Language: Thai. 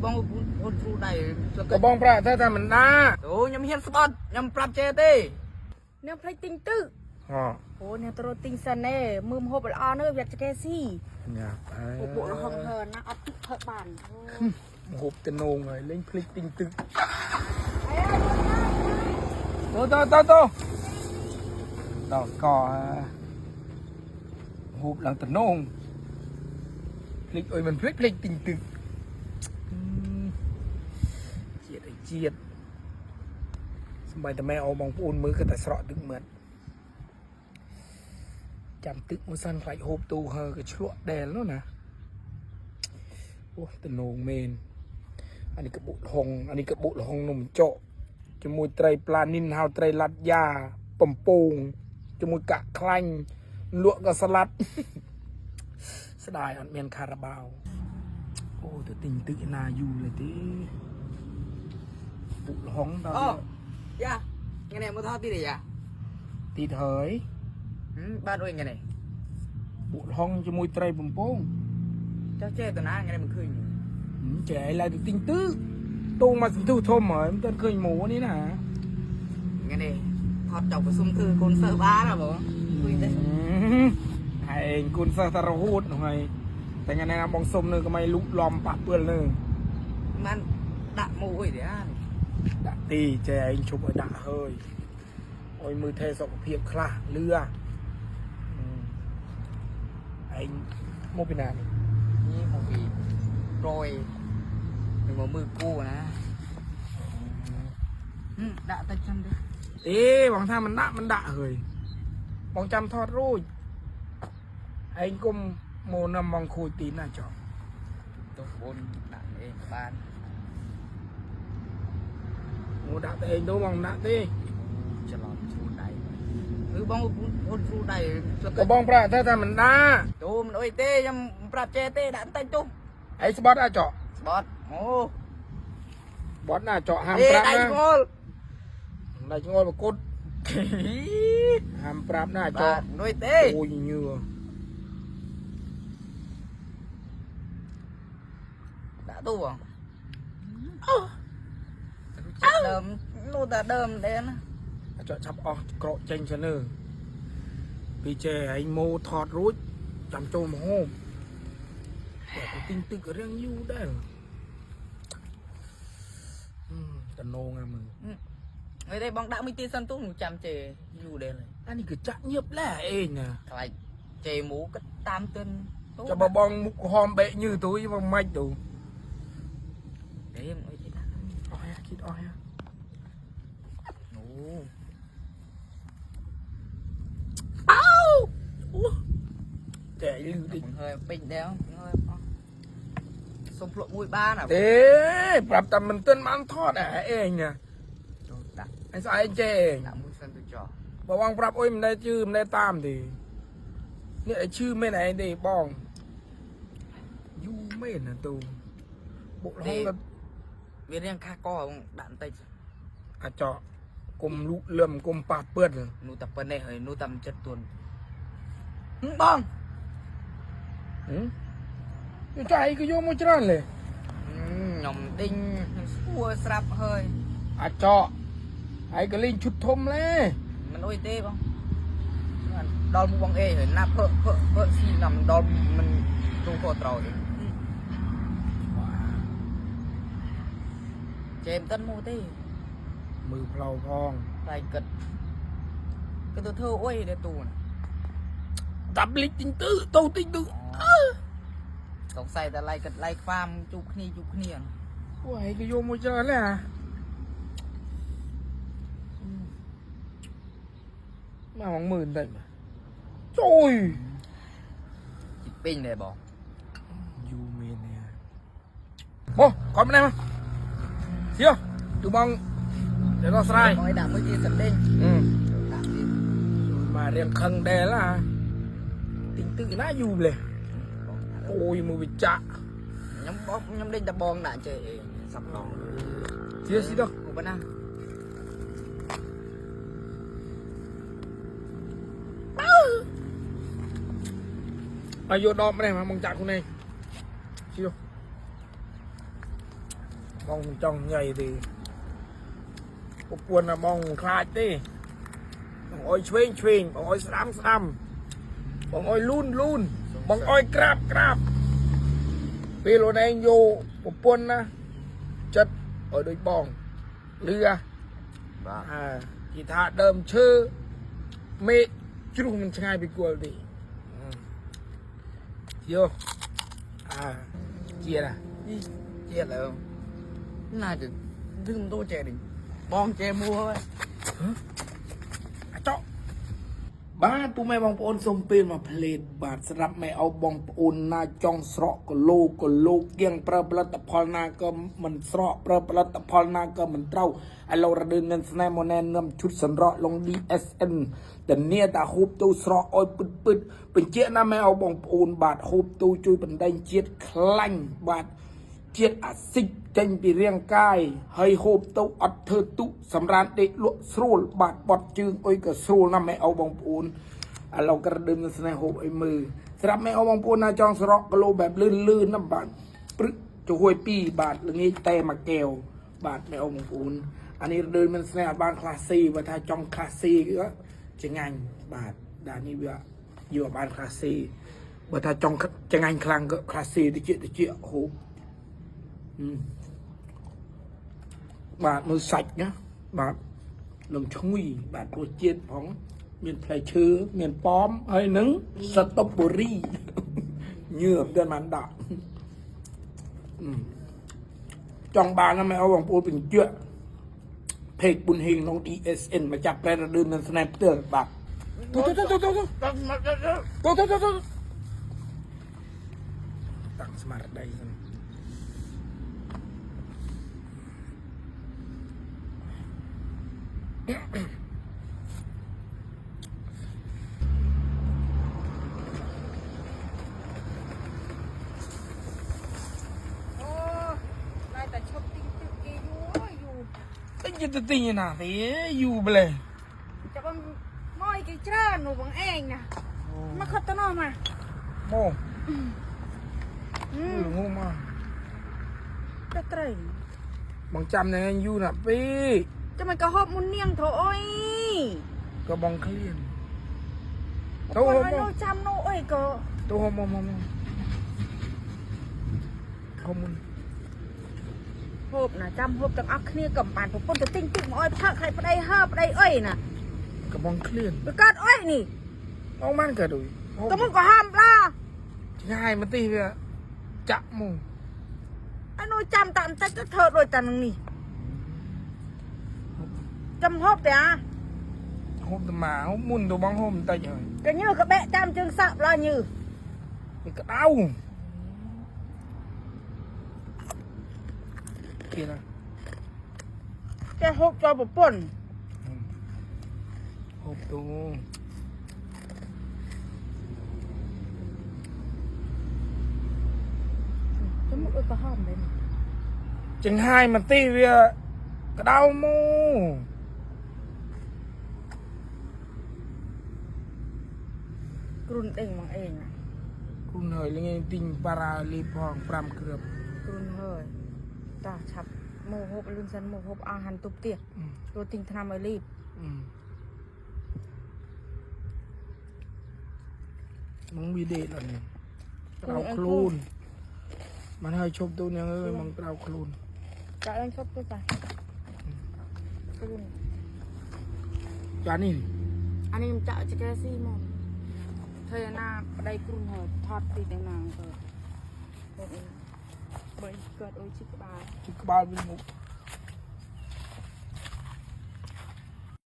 บองคนครูได้ก็บ้องปลาถ้าทำมันน่าโอ้ยำเฮียนสปอร์ตยำปรับเจเต้เนี่ยเพลงติงตื้อโอ้เนี่ยตัวติงสันเน่มือหอบอ่อนเนอะอยากจะแกซี่โอ้โหเราห้องเธอนะเอาติ๊กเธอบ้านหบตะโนงเลยเล่นพลิกติงตึกโตดอกก่อหบหลังตะโนงพลิกเอ้ยมันพลิกติงตึกเจียดไอ้เจียดสมัยแต่แม่เอามองปูนมือก็แต่สระตึกเหมือนจำตึกมันสั้นไหลหบตูเฮอก็ชั่วแดนแล้วนะโอ้ตะโนงเมนอันนี้กระบุหงอันนี้กระบุหงนมโจจมูกไตรปลานินฮาวไตรลัดยาปมปูงจมูกกะคลังลวกกับสลัดสดายอันเมียนคาราบาวโอ้แต่ติงตึกนาอยู่เลยทีบุหงตอนนี้ย่าไงเนี่ยมาทอดที่ไหนย่าตีเถยบ้านด้วยไงเนี่ยบุหงจมูกไตรปมปูงเจ้าเจ้ตัวนั้นไงเนี่ยมันขึ้นแฉอะไรตัวติงตึกตูมาสิทูทมเหรอมันต้นเคยหมูนี่นะไงเนี่ยทอดจับกับซุ้มคือคนเสิร์ฟบ้านหรอบ่ให้คุณเสิร์ฟตะรูดหน่อยแต่ไงนะบองสมนึงก็ไม่ลุกล้อมปะเปื้อนนึงมันด่าหมูอีเดียด่าตีแจงชุบไอ้ด่าเฮ้ยโอ้ยมือเทสกเพียบคลาเรือไอ้โมปินานี่หมูปีโรยเป็นมือกู้นะด่าตะจันดิบางท่ามันด่าเฮ้ยบางจำทอดรูดไอ้กุมโมนำมองคุยตีน่าจอบตัวบนด่าเองบ้านโมด่าเองตัวมองด่าตีจะลองชูได้บองคนชูได้ก็บ้องปลาถ้าทำมันด่าตัวมันโอ้ยเต้ยำปรับเจเต้ด่าตั้งตุ้มไอ้สปอตอาเจาะบอสโอ้บอสน่าเจาะห้ามปรับนะได้จงอลกุดห้ามปรับน่าเจาะด้วยเต้โอ้ยเนื้อđã tu à đơm nu ta đơm đen cho chắp o cọ chanh cho nơ vì chè anh mô thọt rút chăm trâu mà hôm để cái tinh tức ở riêng yêu đây tần nô nghe mình người đây bóng đã mới tin sân tung chăm chè yêu đây này anh đi cứ chắc nhiếp lẽ ê nè lại chè mũ cái tam tên cho bà bong mục hòm bệ như tôi mà mạch đủ em ơi chị đã oi kít oi áo trẻ lưu đi hơi bình đéo hơi sông lộ mũi ba nào thế bạp tầm mình tên mang thọt à ê nhỉ anh sao anh chê mũi sân tôi cho bà bong bạp ôi mình đây chứ mình đây tam thìนี่ไอ้ชื่อแม่ไหนเด็กบ้องยูไม่เห็นนะตูบุกห้องกับเวียนยังค่าก้อด่านเตยอาเจาะกลมลุเลื่อมกลมปาดเปื้อนนูตับเปิ้ลเนี่ยเฮ้ยนูตำจัดตุนบ้องอยู่ใจก็โยมมุจรันเลยหน่อมดิ้งสัวสลับเฮ้ยอาเจาะไอ้ก็เล่นชุดทมเลยมันโอ้ยเต้บ้องดอลมูบังเอเห็นหน้าเพิ่ซีนำดอลมันดูโคตรเลยเจมตันมูตี้มือเพลาพองไรเกิดตัวเธอโอ้ยเดี๋ยวตูนจับลิงติงตื้อโตติงตื้อสงสัยแต่ไรเกิดไรความจุกนี่ว้ายก็โยมมุจรันเลยฮะมาหวังหมื่นได้ไหมโจ้ยจิตปิ้งเลยบอกยูเมนเนี่ยโอ้ก่อนมาไหนมาเชียวดูมองเดี๋ยวก็สไลด์มองไอ้ดำเมื่อกี้สับเด้งมาเรียงคังแดงละติงตึ้งน่าอยู่เลยโอ้ยมือวิจักย้ำเด้งตะบองหนาเจอสับลองเชียวสิดอกกูปะนะอายุดอกไม่ได้มามึงจักคุณเองชิว มองจ้องใหญ่ดิปปวนนะมองคลาดดิมองอ้อยเชวงเชวงมองอ้อยสลัมสลัมมองอ้อยลุ่นลุ่นมองอ้อยกราบกราบเปโลแดงโยปปวนนะจัดở đôi bong lừaกีตาร์เดิมชื่อเมฆจุ่มมันช่างไปกว่าดิเจียวเจียนะ chết rồi không là chỉ đừng tôi trẻ đi bon trẻ mua thôi เจาะบ้านตูแม่บองปอนสมเป็นมาเพลดบาทสำหรับแม่เอาบองปอนนาจองสระก็โลกเกี่ยงประปรัตพอลนาก็มันสระประปรัตพอลนาก็มันเต้าไอเราระดึงเงินสแนมโมแนนนำชุดสันระลง DSN แต่เนี่ยตาฮูบตูสระอ้อยปืดเป็นเจ้านะแม่เอาบองปอนบาทฮูบตูจุยเป็นได้เจียดคลั่งบาทเจียดอาซิกจังปีเรียงกายให้โฮบเต้าอัดเธอตุสำราญเด็กลวสรูลบาดปอดจึงอ้อยกับสรูลนะไม่เอาบองปูนเรากระดึงสนโฮบไอ้มือสำหรับไม่เอาบองปูนนาจองสระกะโลแบบลื่นน้ำบาดปรึกจะห้วยปีบาดหรืองี้เตะมาแก้วบาดไม่เอาบองปูนอันนี้เดินมันสนบานคลาสซีว่าถ้าจองคลาสซีก็จะงานบาดด้านนี้เยอะอยู่บานคลาสซีว่าถ้าจองจะงานคลังก็คลาสซีตะเจี๊ยโฮบาดมือสดนะบาดลงช่วยบาดตัวเจี๊ยบของเมียนไพรเชื้อเมียนป้อมไอ้หนึ่งสต๊อปเบอรี่เนื้อเดินมันดักจองบานนะไม่เอาบางปูเป็นเจ้าเพกบุญเฮงน้อง DSN มาจับแปลระดึงนันสแนปเตอร์บาดตัวตั้งสมาร์ทได้สิจะตีน่ะสิอยู่ไปเลยจะเป็นม้อยกี่เจ้าหนูบังเองนะมาขัดต้นอ้อมาโมงูมาจะไตรบางจำเนี่ยอยู่น่ะพี่จะมันกระหอบมุนเนียงโถโอ้ยก็บองเคลียนโอ้ยโนจำโนโอ้ยก็ตัวหอมข้อมูลหอบนะจำหอบจากอักเนี่ยกับปานผมป้นจะติ้งมาอ้อยพักใครไปได้ห้าไปได้อ้อยน่ะกระบองเคลียนไปกัดอ้อยนี่เอามันเกิดดูก็มึงก็ห้ามปลาง่ายมาตีเพื่อจับมูไอ้โนจำตามแต่จะเถิดโดยตานังนี่จำหอบแต่หอบตัวหมาหอบมุนตัวบองหอบตายเลยกระยือกระแบะจำจึงสับลายือมีกระเด้าเกี่ยนะแกหกจอปป่นหกตัวจะมุกก็ห้ามเลยจึงให้มันตีเวียกระเด้ามูกรุนเองมังเองกรุนเฮยเลยไงติงปาราลีพองปรามเกือบกรุนเฮยตาฉับโมหบลุนสันโมหบอาหารตุบเตี้ยตัวติงทำไอรีบมึงมีเดชอะไรเนี่ยเราคลูนมันให้ชมตัวเนี่ยมึงเราคลูนจะเล่นชอบตัวไปคลูนจานี่อันนี้มันจะแค่ซี่มองเธอหน้าได้กรุนเฮยทอดตีนางเกิดเกิดโอ้ยชิกบาลเป็นมุก